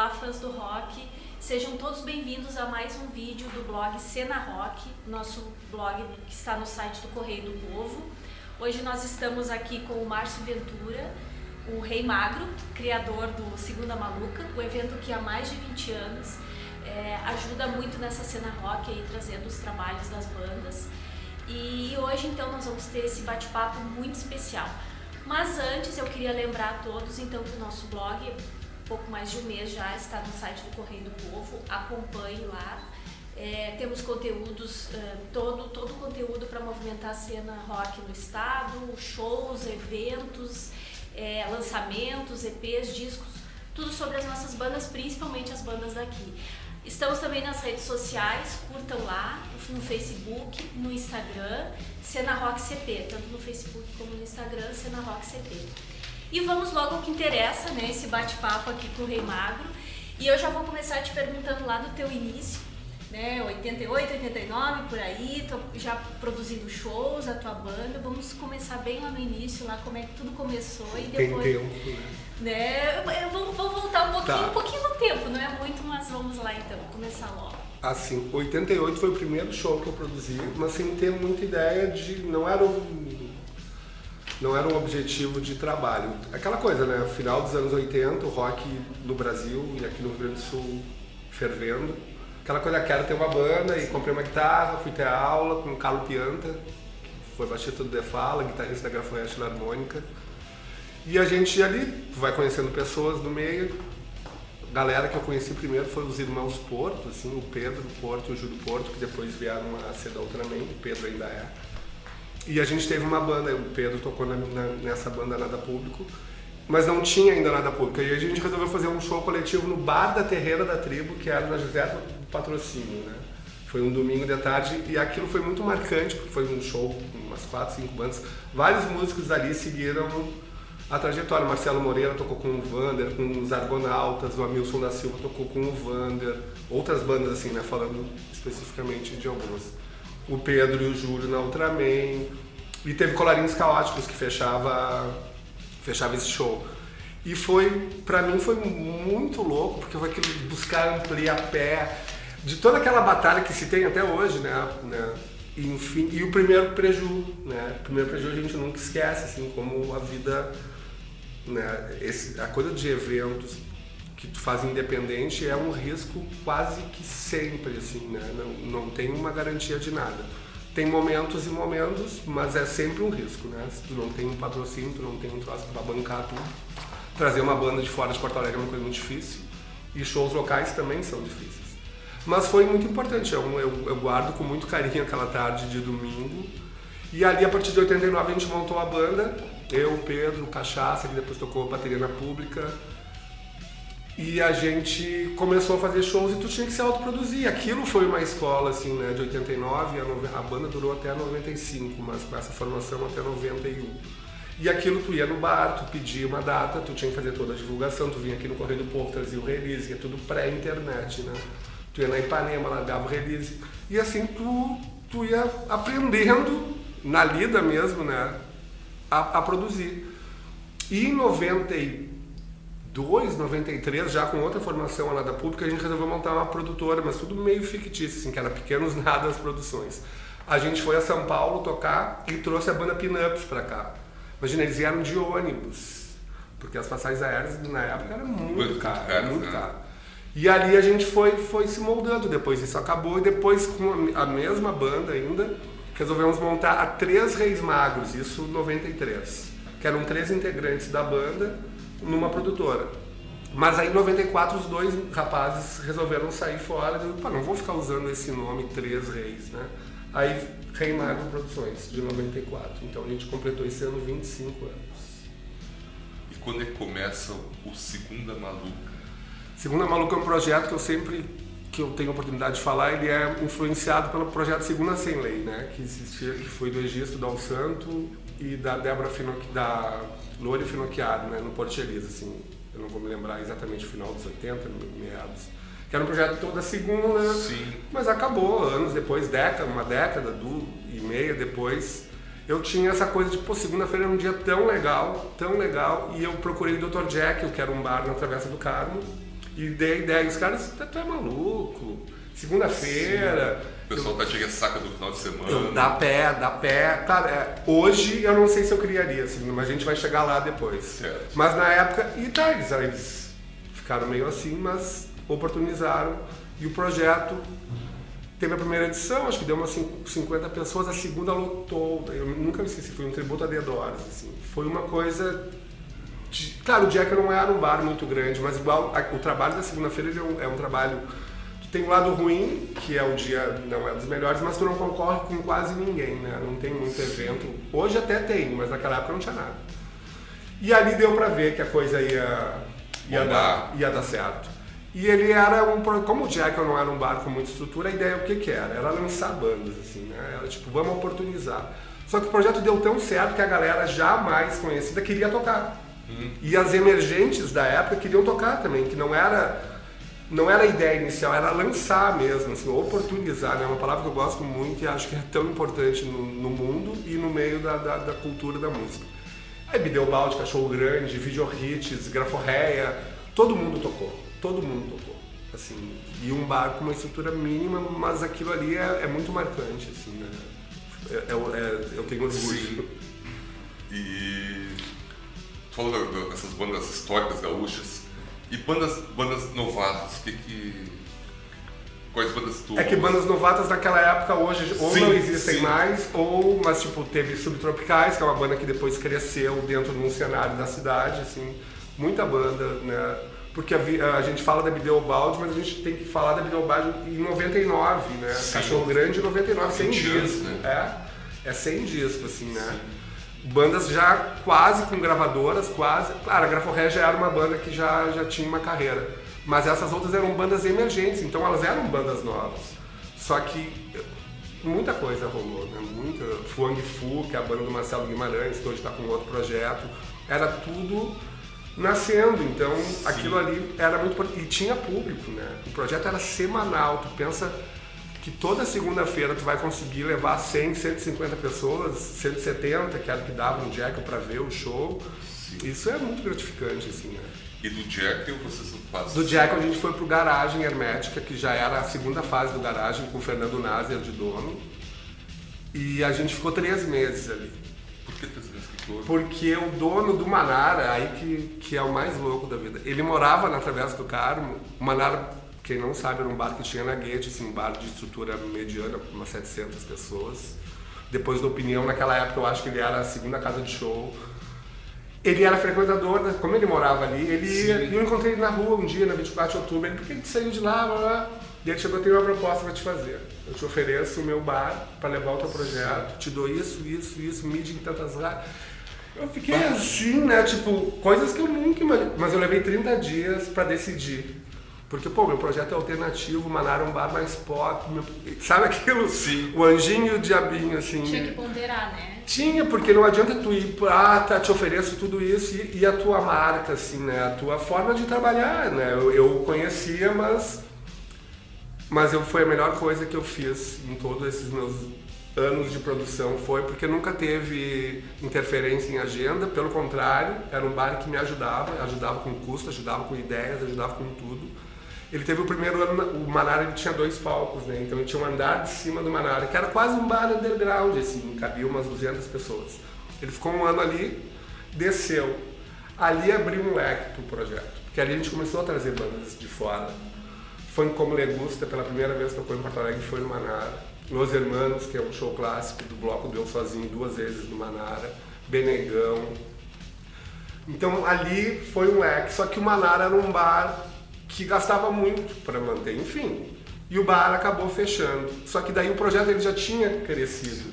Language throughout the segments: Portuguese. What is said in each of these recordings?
Olá, fãs do rock, sejam todos bem-vindos a mais um vídeo do blog Cena Rock, nosso blog que está no site do Correio do Povo. Hoje nós estamos aqui com o Márcio Ventura, o Rei Magro, criador do Segunda Maluca, o evento que há mais de 20 anos ajuda muito nessa cena rock, aí, trazendo os trabalhos das bandas. E hoje então nós vamos ter esse bate-papo muito especial. Mas antes eu queria lembrar a todos então que o nosso blog, pouco mais de um mês já, está no site do Correio do Povo, acompanhe lá. Temos conteúdos, todo o conteúdo para movimentar a cena rock no estado, shows, eventos, lançamentos, EPs, discos, tudo sobre as nossas bandas, principalmente as bandas daqui. Estamos também nas redes sociais, curtam lá, no Facebook, no Instagram, Cena Rock CP, tanto no Facebook como no Instagram, Cena Rock CP. E vamos logo ao que interessa, né, esse bate-papo aqui com o Rei Magro. E eu já vou começar te perguntando lá do teu início, né, 88, 89, por aí, tô já produzindo shows, a tua banda. Vamos começar bem lá no início, lá como é que tudo começou e depois... Tem tempo, né? Eu vou voltar Tá. um pouquinho no tempo, não é muito, mas vamos lá então, começar logo. Assim, 88 foi o primeiro show que eu produzi, mas sem ter muita ideia de... Não era um objetivo de trabalho. Aquela coisa, né? Final dos anos 80, o rock no Brasil e aqui no Rio Grande do Sul fervendo. Aquela coisa, quero ter uma banda, e comprei uma guitarra, fui ter aula com o Carlo Pianta, que foi baixista do The Fala, guitarrista da Gafanhoto Filarmônica. E a gente ali vai conhecendo pessoas no meio. A galera que eu conheci primeiro foi os irmãos Porto, assim, o Pedro Porto e o Júlio Porto, que depois vieram a ser da Ultraman, o Pedro ainda é. E a gente teve uma banda, o Pedro tocou nessa banda Nada Público, mas não tinha ainda Nada Público. E a gente resolveu fazer um show coletivo no Bar da Terreira da Tribo, que era na José do Patrocínio, né? Foi um domingo de tarde e aquilo foi muito marcante, porque foi um show com umas 4, 5 bandas. Vários músicos ali seguiram a trajetória. Marcelo Moreira tocou com o Vander, com os Argonautas, o Hamilton da Silva tocou com o Vander, outras bandas assim, né, falando especificamente de algumas. O Pedro e o Júlio na Ultraman, e teve Colarinhos Caóticos que fechava esse show. E pra mim foi muito louco, porque foi aquilo de buscar ampliar a pé, de toda aquela batalha que se tem até hoje, né? Enfim, e o primeiro preju, né? O primeiro preju a gente nunca esquece, assim, como a vida, né? A coisa de eventos que tu faz independente é um risco quase que sempre, assim, né? Não tem uma garantia de nada. Tem momentos e momentos, mas é sempre um risco, né? Se tu não tem um patrocínio, tu não tem um troço pra bancar tudo. Trazer uma banda de fora de Porto Alegre é uma coisa muito difícil. E shows locais também são difíceis. Mas foi muito importante, eu guardo com muito carinho aquela tarde de domingo. E ali, a partir de 89, a gente montou a banda. Eu, o Pedro, o Cachaça, que depois tocou bateria na Pública. E a gente começou a fazer shows e tu tinha que se autoproduzir. Aquilo foi uma escola, assim, né, de 89, a banda durou até 95, mas com essa formação até 91. E aquilo tu ia no bar, tu pedia uma data, tu tinha que fazer toda a divulgação, tu vinha aqui no Correio do Povo, trazia o release, é tudo pré-internet, né? Tu ia na Ipanema, largava o release. E assim tu ia aprendendo, na lida mesmo, né, a produzir. E em 92, 93, já com outra formação a Nada Pública, a gente resolveu montar uma produtora, mas tudo meio fictício, assim, que era Pequenos Nadas Produções. A gente foi a São Paulo tocar e trouxe a banda Pinups pra cá. Imagina, eles vieram de ônibus, porque as passagens aéreas na época eram muito caras, muito caro. E ali a gente foi se moldando, depois isso acabou, e depois com a mesma banda ainda, resolvemos montar a 3 Reis Magros, isso em 93, que eram 3 integrantes da banda numa produtora. Mas aí em 94 os 2 rapazes resolveram sair fora, e não vou ficar usando esse nome 3 Reis, né? Aí Rei Magro Produções, de 94, então a gente completou esse ano 25 anos. E quando é que começa o Segunda Maluca? Segunda Maluca é um projeto que eu tenho a oportunidade de falar, ele é influenciado pelo projeto Segunda Sem Lei, né, que existia, que foi do Egisto Dal Santo e da Débora da Lore Finocchiaro, né, no Porto Elisa, assim, eu não vou me lembrar exatamente o final dos 80, meados, que era um projeto toda segunda. Sim. Mas acabou, anos depois, uma década e meia depois, eu tinha essa coisa de, pô, segunda-feira era um dia tão legal, e eu procurei o Dr. Jack, que era um bar na Travessa do Carmo, E dei a ideia, os caras, tu é maluco, segunda-feira... O pessoal tá de ressaca do final de semana. Dá pé. Cara, hoje eu não sei se eu criaria, assim, mas a gente vai chegar lá depois. Certo. Mas na época, eles ficaram meio assim, mas oportunizaram. E o projeto teve a primeira edição, acho que deu umas 50 pessoas, a segunda lotou. Eu nunca me esqueci, foi um tributo a The Doors, assim. Foi uma coisa... Claro, o Jack não era um bar muito grande, mas igual o trabalho da segunda-feira é um trabalho... Tem um lado ruim, que é o dia não é dos melhores, mas tu não concorre com quase ninguém, né? Não tem muito evento. Hoje até tem, mas naquela época não tinha nada. E ali deu pra ver que a coisa ia dar certo. E ele era como o Jack não era um bar com muita estrutura, a ideia o que era? Era lançar bandas, assim, né? Era tipo, vamos oportunizar. Só que o projeto deu tão certo que a galera jamais conhecida queria tocar. E as emergentes da época queriam tocar também, que não era a ideia inicial, era lançar mesmo, assim, oportunizar, né? É uma palavra que eu gosto muito e acho que é tão importante no mundo e no meio da cultura da música. Aí Bideobaldi, Cachorro Grande, Video Hits, Graforreia, todo mundo tocou, assim, e um bar com uma estrutura mínima, mas aquilo ali é muito marcante, assim, né? Eu tenho orgulho. Sim. E tu falou dessas bandas históricas gaúchas. E bandas novatas, quais bandas tu... É que bandas novatas naquela época hoje ou sim, não existem sim. mais, mas tipo, teve Subtropicais, que é uma banda que depois cresceu dentro de um cenário da cidade, assim, muita banda, né? Porque a gente fala da Bideobaldi, mas a gente tem que falar da Bideobaldi em 99, né? Sim. Cachorro Grande em 99, 100 discos, né? É 100 discos, assim, né? Sim. Bandas já quase com gravadoras, quase. Claro, a Graforreia já era uma banda que já tinha uma carreira. Mas essas outras eram bandas emergentes, então elas eram bandas novas. Só que muita coisa rolou, né? Muita. Fuang Fu, que é a banda do Marcelo Guimarães, que hoje está com outro projeto. Era tudo nascendo, então sim. Aquilo ali era muito... E tinha público, né? O projeto era semanal, tu pensa... que toda segunda-feira tu vai conseguir levar 100, 150 pessoas, 170, que era o que dava no Jack para ver o show. Sim. Isso é muito gratificante, assim, né? E do Jack vocês fazem? Do Jack a gente foi pro Garagem Hermética, que já era a segunda fase do Garagem, com o Fernando Nasser de dono. E a gente ficou 3 meses ali. Por que 3 meses que ficou? Porque o dono do Manara, aí que é o mais louco da vida, ele morava na Travessa do Carmo. O Manara... Quem não sabe, era um bar que tinha na Guete, assim, um bar de estrutura mediana, com umas 700 pessoas. Depois da Opinião, naquela época, eu acho que ele era a segunda casa de show. Ele era frequentador, como ele morava ali, eu encontrei ele na rua um dia, na 24 de outubro, ele, por que ele saiu de lá, blá, blá. E ele chegou, eu tenho uma proposta para te fazer. Eu te ofereço o meu bar para levar o teu projeto, te dou isso, mídia em tantas rádios. Eu fiquei assim, né, tipo, coisas que eu nunca imaginei. Mas eu levei 30 dias para decidir. Porque, pô, meu projeto é alternativo, o Manara é um bar mais pop, sabe aquilo? Sim. O anjinho e o diabinho, assim. Tinha que ponderar, né? Tinha, porque não adianta tu ir, te ofereço tudo isso e a tua marca, assim, né? A tua forma de trabalhar, né? Eu conhecia, mas foi a melhor coisa que eu fiz em todos esses meus anos de produção, foi porque nunca teve interferência em agenda, pelo contrário, era um bar que me ajudava com custo, ajudava com ideias, ajudava com tudo. Ele teve o primeiro ano, o Manara ele tinha 2 palcos, né? Então ele tinha um andar de cima do Manara, que era quase um bar underground, assim, cabia umas 200 pessoas. Ele ficou um ano ali, desceu. Ali abriu um leque pro projeto, porque ali a gente começou a trazer bandas de fora. Funk Como Legusta, pela primeira vez que tocou em Porto Alegre, foi no Manara. Los Hermanos, que é um show clássico do bloco do Eu Sozinho, 2 vezes no Manara. Benegão. Então ali foi um leque, só que o Manara era um bar que gastava muito para manter, enfim. E o bar acabou fechando. Só que daí o projeto ele já tinha crescido.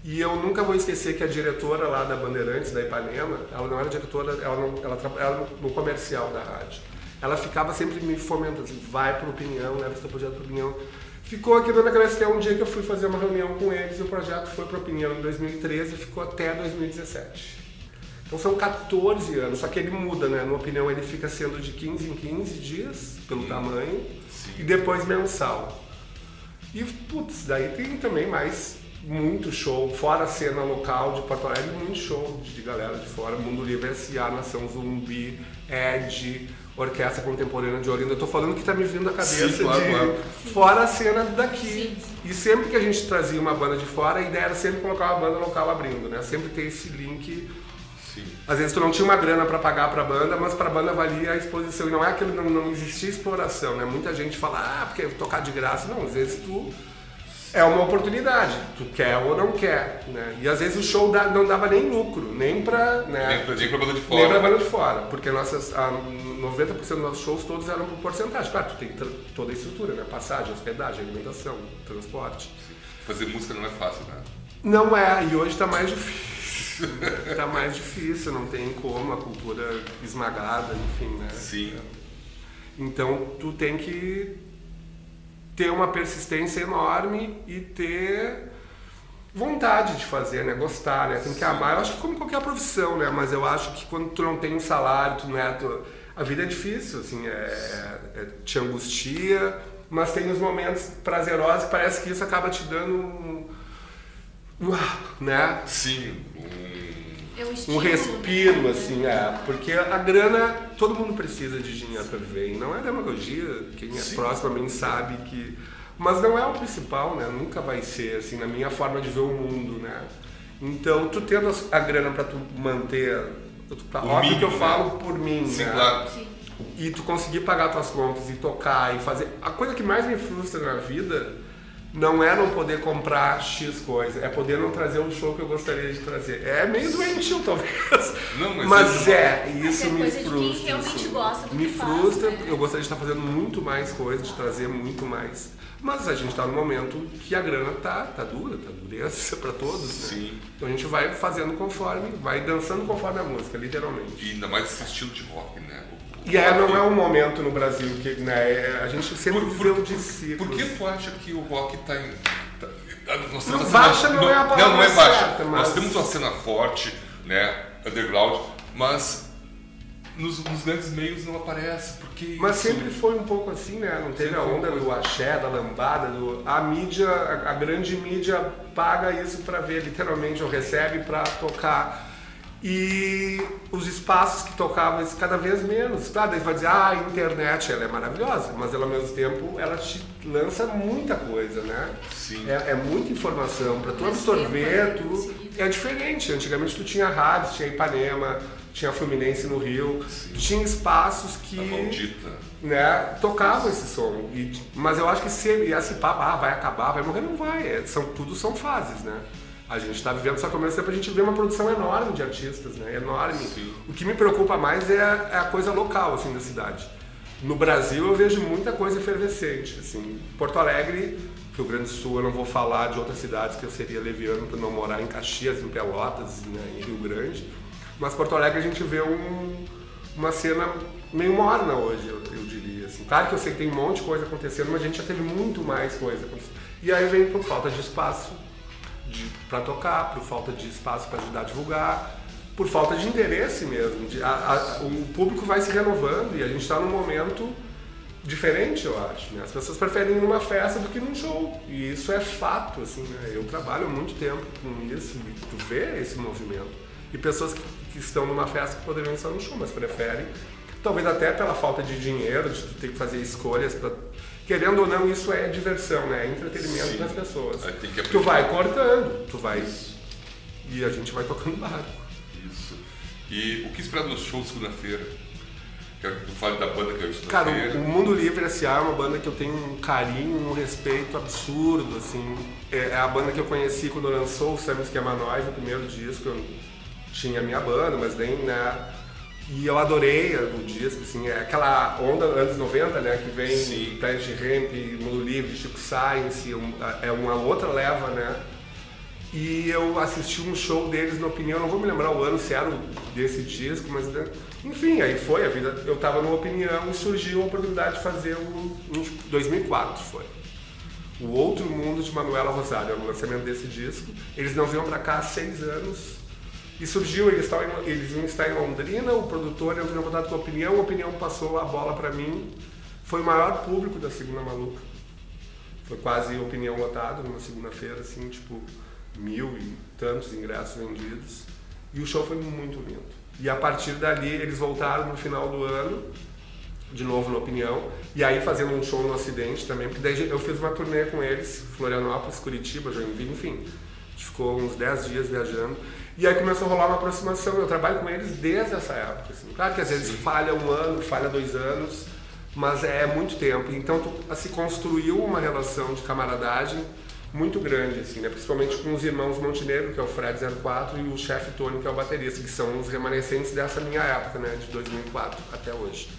E eu nunca vou esquecer que a diretora lá da Bandeirantes, da Ipanema, ela não era diretora, ela trabalhava no comercial da rádio. Ela ficava sempre me fomentando, assim, vai pro Opinião, leva esse teu projeto pro Opinião. Ficou aqui na minha cabeça até um dia que eu fui fazer uma reunião com eles e o projeto foi pro Opinião em 2013 e ficou até 2017. Então são 14 anos, só que ele muda, né? No Opinião ele fica sendo de 15 em 15 dias, pelo tamanho, e depois mensal. E, putz, daí tem também mais muito show, fora a cena local de Porto Alegre, muito show de galera de fora, Mundo Livre S.A., Nação Zumbi, Ed, orquestra contemporânea de Olinda. Eu tô falando que tá me vindo à cabeça. Sim, claro. Fora a cena daqui. Sim. E sempre que a gente trazia uma banda de fora, a ideia era sempre colocar uma banda local abrindo, né? Sempre ter esse link. Sim. Às vezes tu não tinha uma grana para pagar para a banda, mas para a banda valia a exposição. E não é que não existia exploração, né? Muita gente fala, porque tocar de graça. Não, às vezes tu é uma oportunidade, tu quer ou não quer, né? E às vezes o show não dava nem lucro, nem para, né? Nem pra banda de fora. Nem pra banda de fora, porque 90% dos nossos shows todos eram por porcentagem. Claro, tu tem toda a estrutura, né? Passagem, hospedagem, alimentação, transporte. Fazer música não é fácil, né? Não é, e hoje tá mais difícil. Tá mais difícil, não tem como, a cultura esmagada, enfim, né? Sim. Então tu tem que ter uma persistência enorme e ter vontade de fazer, né? Gostar, né? Tem que amar. Eu acho que como qualquer profissão, né? Mas eu acho que quando tu não tem um salário, tu não é... A vida é difícil, assim, te angustia, mas tem os momentos prazerosos que parece que isso acaba te dando né? Sim. Um respiro, assim, porque a grana, todo mundo precisa de dinheiro para viver, e não é demagogia, quem é próximo a mim sabe que... Mas não é o principal, né? Nunca vai ser, assim, na minha forma de ver o mundo, né? Então, tu tendo a grana para tu manter... Óbvio que eu falo por mim, sim, né? Claro. Sim. E tu conseguir pagar tuas contas e tocar e fazer... A coisa que mais me frustra na vida não é não poder comprar X coisa, é poder não trazer o show que eu gostaria de trazer. É meio doentio, talvez. Não, mas isso é me coisa frustra. de quem realmente gosta do me que faz, frustra, né? eu gostaria de estar fazendo muito mais coisas, de trazer muito mais. Mas a gente está num momento que a grana tá dura, tá dureza para todos, né? Sim. Então a gente vai fazendo conforme, vai dançando conforme a música, literalmente. E ainda mais esse estilo de rock, né? E não é um momento no Brasil que, né, a gente sempre viveu de ciclos. Por que tu acha que o rock tá em... Nós temos baixa não é a palavra não é baixa. certa, mas... Nós temos uma cena forte, né, underground, mas nos grandes meios não aparece, porque... Mas sempre foi um pouco assim, né? Não teve a onda do axé, da lambada, a mídia, a grande mídia paga isso para ver, literalmente, ou recebe para tocar. E os espaços que tocavam isso cada vez menos. Claro, daí vai dizer, a internet ela é maravilhosa, mas ela, ao mesmo tempo ela te lança muita coisa, né? Sim. É muita informação, para tu absorver, é diferente. Antigamente tu tinha rádios, tinha Ipanema, tinha Fluminense no Rio, tu tinha espaços que... A maldita. Né, tocavam esse som. Mas eu acho que se esse papo, vai acabar, vai morrer, não vai. Tudo são fases, né? A gente está vivendo, só que ao mesmo tempo a gente vê uma produção enorme de artistas, né? Enorme. Sim. O que me preocupa mais é a coisa local, assim, da cidade. No Brasil eu vejo muita coisa efervescente, assim. Porto Alegre, Rio Grande do Sul, eu não vou falar de outras cidades que eu seria leviano por não morar em Caxias, em Pelotas, né, em Rio Grande. Mas Porto Alegre a gente vê uma cena meio morna hoje, eu diria, assim. Claro que eu sei que tem um monte de coisa acontecendo, mas a gente já teve muito mais coisa acontecendo. E aí vem por falta de espaço para tocar, por falta de espaço para ajudar a divulgar, por falta de interesse mesmo. O público vai se renovando e a gente está num momento diferente, eu acho, né? As pessoas preferem ir numa festa do que num show, e isso é fato, assim, né? Eu trabalho há muito tempo com isso e tu vê esse movimento. E pessoas que estão numa festa que poderiam estar no show, mas preferem, talvez até pela falta de dinheiro, de tu ter que fazer escolhas para... Querendo ou não, isso é diversão, né? É entretenimento das pessoas. Tu vai cortando, tu vai... E a gente vai tocando barco. Isso. E o que esperar nos shows segunda-feira? Quero que tu fale da banda que é o segunda-feira. Cara, o Mundo Livre S.A. é uma banda que eu tenho um carinho, um respeito absurdo, assim. É a banda que eu conheci quando lançou o Sam Esquema Nós, o primeiro disco. Eu tinha a minha banda, mas nem, né... E eu adorei o disco, assim, é aquela onda anos 90, né, que vem Planet Ramp, Mundo Livre, Chico Science, é uma outra leva, né. E eu assisti um show deles na Opinião, não vou me lembrar o ano se era desse disco, mas enfim, aí foi a vida. Eu tava no Opinião e surgiu a oportunidade de fazer 2004 foi. O Outro Mundo de Manuela Rosário, era o lançamento desse disco. Eles não vinham pra cá há 6 anos. E surgiu, eles iam estar em Londrina, o produtor entrou em contato com a Opinião passou a bola pra mim. Foi o maior público da Segunda Maluca. Foi quase Opinião lotado numa segunda-feira, assim, tipo, 1000 e tantos ingressos vendidos. E o show foi muito lindo. E a partir dali eles voltaram no final do ano de novo na Opinião, e aí fazendo um show no Ocidente também, porque daí eu fiz uma turnê com eles, Florianópolis, Curitiba, Joinville, enfim. A gente ficou uns 10 dias viajando. E aí começou a rolar uma aproximação, eu trabalho com eles desde essa época. Assim. Claro que às vezes falha 1 ano, falha 2 anos, mas é muito tempo. Então se construiu uma relação de camaradagem muito grande, assim, né? Principalmente com os irmãos Montenegro, que é o Fred 04, e o chefe Tony, que é o baterista, que são os remanescentes dessa minha época, né? De 2004 até hoje.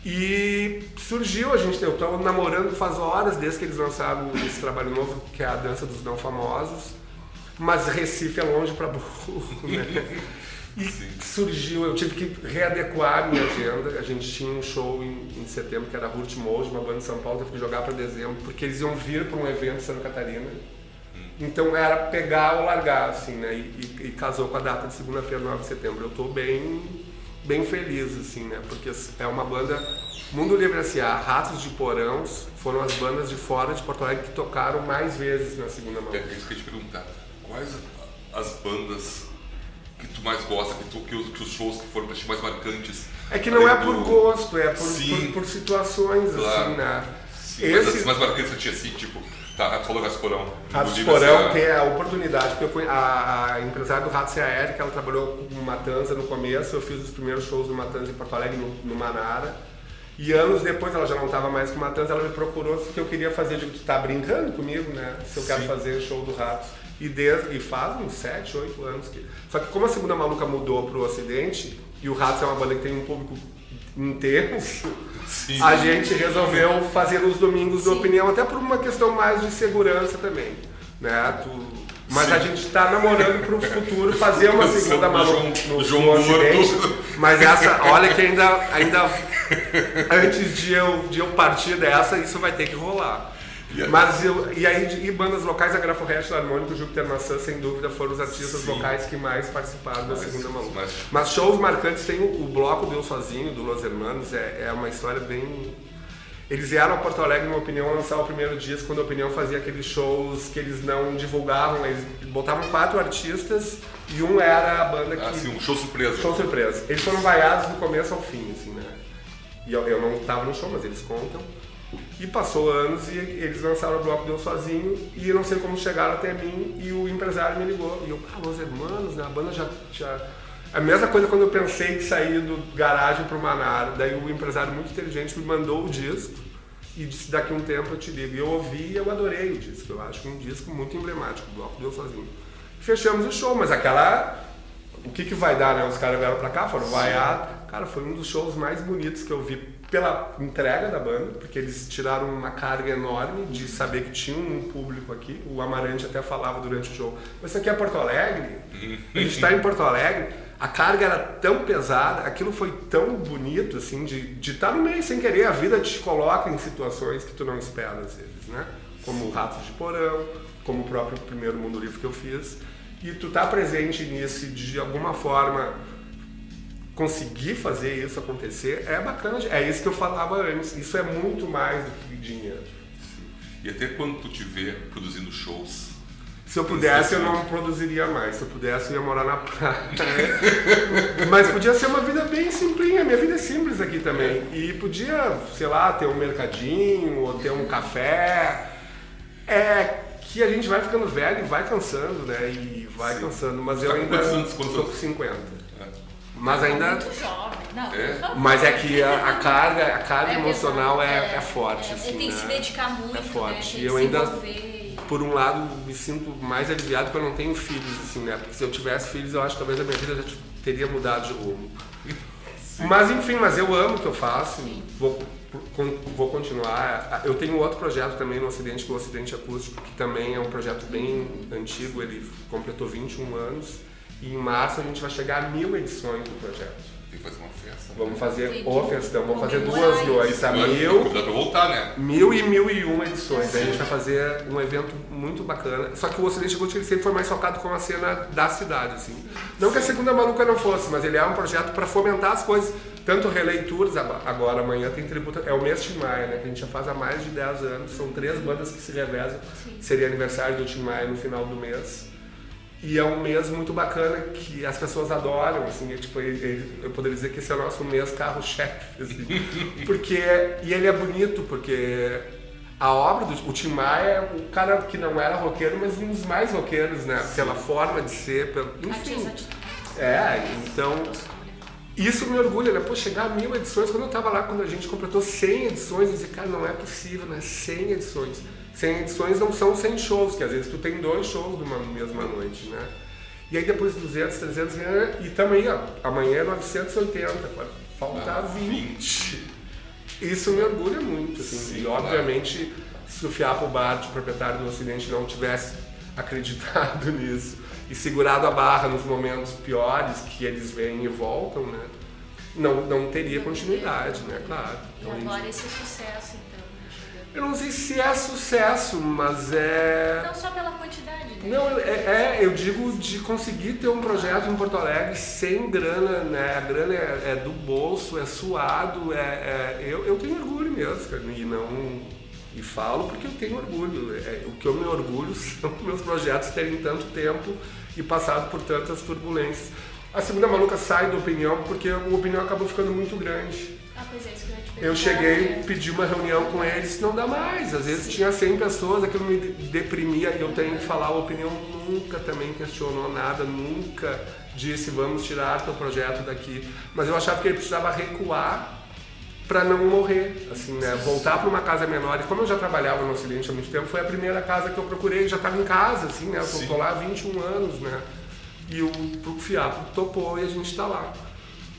E surgiu, eu estou namorando faz horas, desde que eles lançaram esse trabalho novo, que é a Dança dos Não Famosos, mas Recife é longe para burro, né? E surgiu, eu tive que readequar a minha agenda. A gente tinha um show em setembro, que era a Hurt Mode, uma banda de São Paulo, teve que jogar para dezembro, porque eles iam vir para um evento em Santa Catarina. Então era pegar ou largar, assim, né? E casou com a data de segunda-feira, 9 de setembro. Eu estou bem feliz, assim, né? Porque é uma banda, Mundo Livre S.A., Ratos de Porão, foram as bandas de fora de Porto Alegre que tocaram mais vezes na segunda mão. É isso que eu ia te perguntar. Quais as bandas que tu mais gosta, que os shows que foram pra ti mais marcantes? É que não é por gosto, é por situações, claro, assim, né? Sim, mas as mais marcantes pra ti, assim, tipo, tá, falou Ratos de Porão. Ratos de Porão tem a oportunidade, porque a empresária do Ratos é a Érica, ela trabalhou com Matanza no começo, eu fiz os primeiros shows do Matanza em Porto Alegre, no Manara. E anos depois, ela já não estava mais com Matanza, ela me procurou se eu queria fazer, tu tá brincando comigo, né? Se eu quero fazer show do Ratos. E faz uns 7, 8 anos. Só que como a Segunda Maluca mudou pro Ocidente, e o Ratos é uma banda que tem um público intenso, a gente resolveu fazer nos domingos da Opinião, até por uma questão mais de segurança também, né? Mas a gente está namorando pro futuro fazer uma Segunda Maluca no Ocidente. Mas essa, olha que ainda antes de eu partir dessa, isso vai ter que rolar. Mas e bandas locais, a Grafo Hash, o Harmônico, o Júpiter Maçã, sem dúvida, foram os artistas locais que mais participaram da Segunda Maluca. Mas shows marcantes, tem o Bloco Deu Sozinho, do Los Hermanos, é uma história bem... Eles vieram a Porto Alegre, na Opinião, lançar o primeiro disco, quando a Opinião fazia aqueles shows que eles não divulgavam, eles botavam 4 artistas e um era a banda que... sim, um show surpresa. Show surpresa. Eles foram vaiados do começo ao fim, assim, né? E eu não estava no show, mas eles contam. E passou anos e eles lançaram o Bloco Deu Sozinho e eu não sei como chegaram até mim e o empresário me ligou. E eu, Los Hermanos, né? A banda já... A mesma coisa quando eu pensei em sair do garagem pro Manara. Daí o empresário muito inteligente me mandou o disco e disse, daqui a um tempo eu te ligo. E eu ouvi e eu adorei o disco. Eu acho um disco muito emblemático, o Bloco Deu Sozinho. Fechamos o show, mas aquela... O que vai dar, né? Os caras vieram pra cá, foram vaiar. Cara, foi um dos shows mais bonitos que eu vi pela entrega da banda, porque eles tiraram uma carga enorme de saber que tinha um público aqui. O Amarante até falava durante o show, mas isso aqui é Porto Alegre, a gente está em Porto Alegre, a carga era tão pesada, aquilo foi tão bonito, assim, de estar no meio sem querer. A vida te coloca em situações que tu não espera às vezes, né? Como o Ratos de Porão, como o próprio primeiro Mundo Livre que eu fiz, e tu tá presente nisso e de alguma forma conseguir fazer isso acontecer é bacana. É isso que eu falava antes, isso é muito mais do que dinheiro. Sim. E até quando tu te vê produzindo shows? Se eu pudesse, eu não produziria mais. Se eu pudesse, eu ia morar na praia. Mas podia ser uma vida bem simplinha. Minha vida é simples aqui também. E podia, sei lá, ter um mercadinho ou ter um café. É que a gente vai ficando velho e vai cansando, né? E vai cansando. Mas eu ainda estou com 50. Mas ainda... Muito jovem. Não, mas é que a carga emocional é forte. Assim, tem que se dedicar muito, é forte. Né? E eu ainda, por um lado, me sinto mais aliviado porque eu não tenho filhos, assim, né? Porque se eu tivesse filhos, eu acho que talvez a minha vida já teria mudado de rumo. Mas enfim, eu amo o que eu faço, vou continuar. Eu tenho outro projeto também no Ocidente, que é o Ocidente Acústico, que também é um projeto bem antigo, ele completou 21 anos. E em março a gente vai chegar a 1000 edições do projeto. Tem que fazer uma festa. Vamos fazer o festão, vamos fazer 2 noites, a 1000. Dá pra voltar, né? 1000 e 1001 edições. Aí a gente vai fazer um evento muito bacana. Só que o Ocidente Acústico ele sempre foi mais focado com a cena da cidade, assim. Não que a Segunda Maluca não fosse, mas ele é um projeto para fomentar as coisas. Tanto releituras, agora amanhã tem tributo, é o mês Tim Maia, né? Que a gente já faz há mais de 10 anos. São 3 bandas que se revezam. Seria aniversário do Tim Maia no final do mês. E é um mês muito bacana que as pessoas adoram, assim, tipo, eu poderia dizer que esse é o nosso mês carro-chefe, assim, porque, e ele é bonito, porque a obra o Tim Maia é um cara que não era roqueiro, mas um dos mais roqueiros, né, pela forma de ser, enfim, então, isso me orgulha, né, pô, chegar a 1000 edições, quando eu tava lá, quando a gente completou 100 edições, eu disse, cara, não é possível, né, 100 edições. 100 edições não são 100 shows, que às vezes tu tem 2 shows numa mesma noite, né? E aí depois 200, 300, e também, ó, amanhã é 980, pode faltar 20. Isso me orgulha muito, assim, sim, e obviamente se o Fiapo Bart, o proprietário do Ocidente, não tivesse acreditado nisso e segurado a barra nos momentos piores que eles vêm e voltam, né? Não teria continuidade, né? Claro. E agora esse sucesso, então? Eu não sei se é sucesso, mas é... Não só pela quantidade, né? Não, eu digo de conseguir ter um projeto em Porto Alegre sem grana, né? A grana é do bolso, é suado, eu tenho orgulho mesmo, cara, e falo porque eu tenho orgulho. O que eu me orgulho são meus projetos terem tanto tempo e passado por tantas turbulências. A Segunda Maluca sai do Opinião porque o Opinião acabou ficando muito grande. Pois é, isso que eu ia te perguntar. Eu cheguei, pedi uma reunião com eles, não dá mais. Às vezes tinha 100 pessoas, aquilo me deprimia e eu tenho que falar, a Opinião nunca também questionou nada, nunca disse vamos tirar teu projeto daqui. Mas eu achava que ele precisava recuar para não morrer, assim, né? Voltar para uma casa menor. E como eu já trabalhava no Ocidente há muito tempo, foi a primeira casa que eu procurei, já estava em casa, assim, né? Eu tô lá há 21 anos, né? E o Fiapo topou e a gente está lá.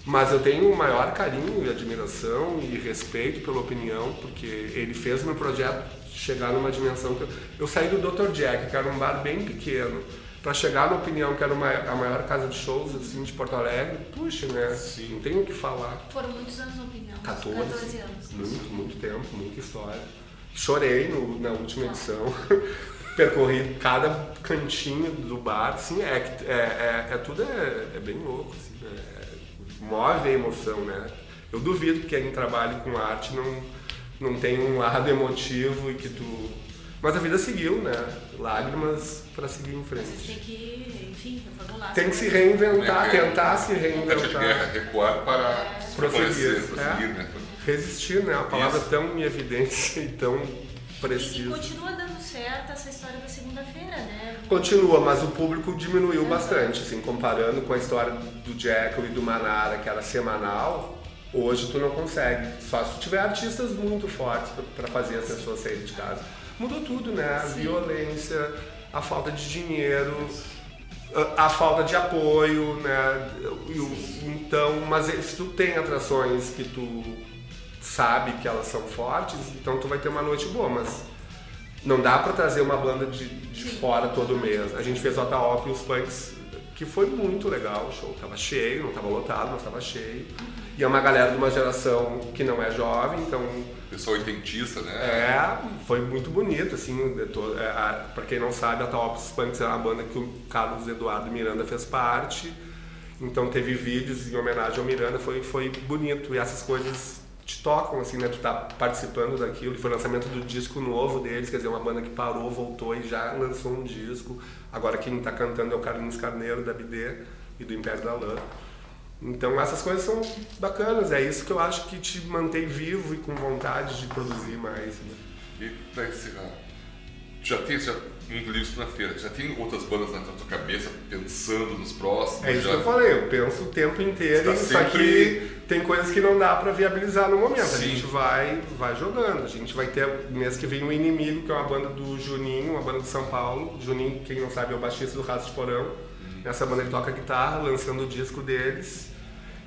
Mas eu tenho o maior carinho e admiração e respeito pela Opinião, porque ele fez meu projeto chegar numa dimensão que eu saí do Dr. Jack, que era um bar bem pequeno, para chegar na Opinião, que era a maior casa de shows assim, de Porto Alegre. Puxa, né? Sim. Não tenho o que falar. Foram muitos anos na Opinião. 14 anos. Muito tempo, muita história. Chorei na última edição. Percorri cada cantinho do bar, assim, tudo é bem louco, assim, move a emoção, né? Eu duvido que quem trabalha com arte não tem um lado emotivo e que tu... Mas a vida seguiu, né? Lágrimas para seguir em frente. Vocês têm que, enfim, reformular. Tem que se reinventar, tentar se reinventar. De guerra, recuar para prosseguir, né? Resistir, né? Uma palavra tão em evidência e tão precisa. E continua dando certo essa história da segunda-feira, né? Continua, mas o público diminuiu bastante, assim, comparando com a história do Jekyll e do Manara, que era semanal, hoje tu não consegue, só se tu tiver artistas muito fortes para fazer as pessoas saírem de casa. Mudou tudo, né? A violência, a falta de dinheiro, a falta de apoio, né? Então, mas se tu tem atrações que tu sabe que elas são fortes, então tu vai ter uma noite boa, mas não dá pra trazer uma banda de fora todo mês. A gente fez o Ataop e os Punks, que foi muito legal, o show tava cheio, não tava lotado, mas tava cheio. E é uma galera de uma geração que não é jovem, então... Pessoal oitentista, né? Foi muito bonito, assim, pra quem não sabe, a Ataop e os Punks é uma banda que o Carlos Eduardo Miranda fez parte, então teve vídeos em homenagem ao Miranda, foi bonito, e essas coisas te tocam, assim, né? Tu tá participando daquilo. E foi o lançamento do disco novo deles, quer dizer, uma banda que parou, voltou e já lançou um disco. Agora quem tá cantando é o Carlinhos Carneiro, da BD e do Império da Lã. Então essas coisas são bacanas, é isso que eu acho que te mantém vivo e com vontade de produzir mais, né? E pra encerrar, já tem muito livro na feira, já tem outras bandas na tua cabeça pensando nos próximos? É isso que eu falei, eu penso o tempo inteiro, só que tem coisas que não dá pra viabilizar no momento. Sim. A gente vai jogando, a gente vai ter mês que vem o Inimigo, que é uma banda do Juninho, uma banda de São Paulo. Juninho, quem não sabe, é o baixista do Rato de Porão. Nessa banda ele toca guitarra, lançando o disco deles.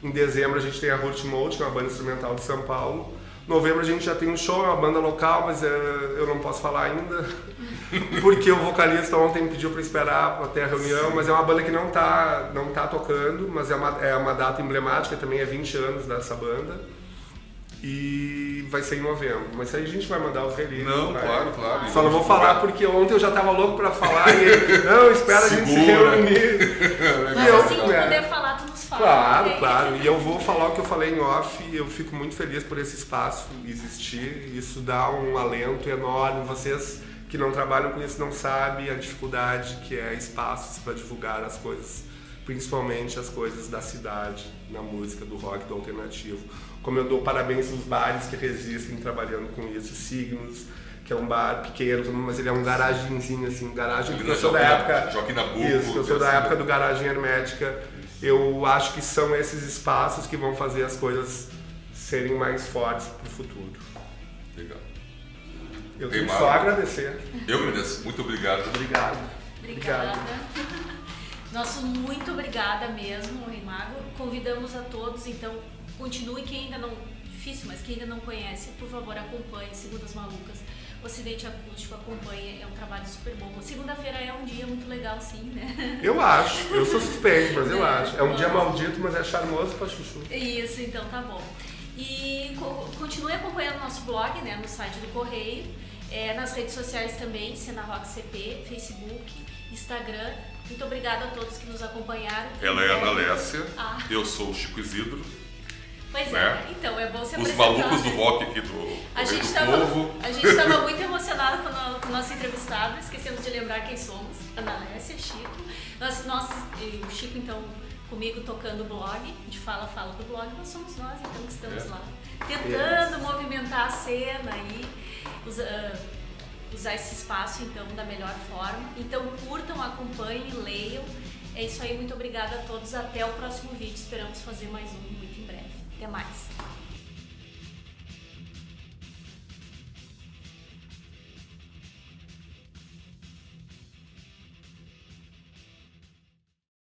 Em dezembro a gente tem a Hurt Mode, que é uma banda instrumental de São Paulo. Em novembro a gente já tem um show, é uma banda local, mas eu não posso falar ainda, porque o vocalista ontem pediu para esperar até a reunião. Sim. Mas é uma banda que não tá tocando, mas é uma data emblemática, também é 20 anos dessa banda. E vai ser em novembro, mas aí a gente vai mandar os releases. Não, claro. Só não vou falar porque ontem eu já tava louco pra falar e ele, não, espera a gente se reunir. Mas assim que puder falar, tu nos fala. Claro. E eu vou falar o que eu falei em off, e eu fico muito feliz por esse espaço existir. Isso dá um alento enorme. Vocês que não trabalham com isso não sabem a dificuldade que é espaços para divulgar as coisas, principalmente as coisas da cidade, na música, do rock, do alternativo. Como eu dou parabéns aos bares que resistem trabalhando com isso, Signos, que é um bar pequeno, mas ele é um garagenzinho, assim, garagem, porque eu sou da época... Joaquim Nabuco. Isso, eu sou da época do garagem hermética. Eu acho que são esses espaços que vão fazer as coisas serem mais fortes para o futuro. Legal. Eu tenho só a agradecer. Eu agradeço. Muito obrigado. Obrigado. Obrigada. Nosso muito obrigada mesmo, Rei Mago. Convidamos a todos, então, continue, quem ainda não... Difícil, mas quem ainda não conhece, por favor, acompanhe Segundas Malucas. Ocidente Acústico, acompanhe, é um trabalho super bom. Segunda-feira é um dia muito legal, sim, né? Eu acho, eu sou suspeito, mas eu acho. É um dia maldito, mas é charmoso pra chuchu. Isso, então tá bom. E continue acompanhando o nosso blog, né, no site do Correio, nas redes sociais também, Cena Rock CP, Facebook, Instagram. Muito obrigada a todos que nos acompanharam. Ela é a Ana Lécia, eu sou o Chico Isidro. Pois né? Então, é bom se Os apresentar. malucos do rock aqui do A gente Povo. estava muito emocionado com o nosso entrevistado, esquecendo de lembrar quem somos, Ana Lécia, Chico. O Chico, então, comigo tocando o blog, a gente fala do blog, nós somos nós, então estamos lá. Tentando movimentar a cena e usar esse espaço, então, da melhor forma. Então, curtam, acompanhem, leiam. É isso aí, muito obrigada a todos. Até o próximo vídeo. Esperamos fazer mais um muito em breve. Até mais.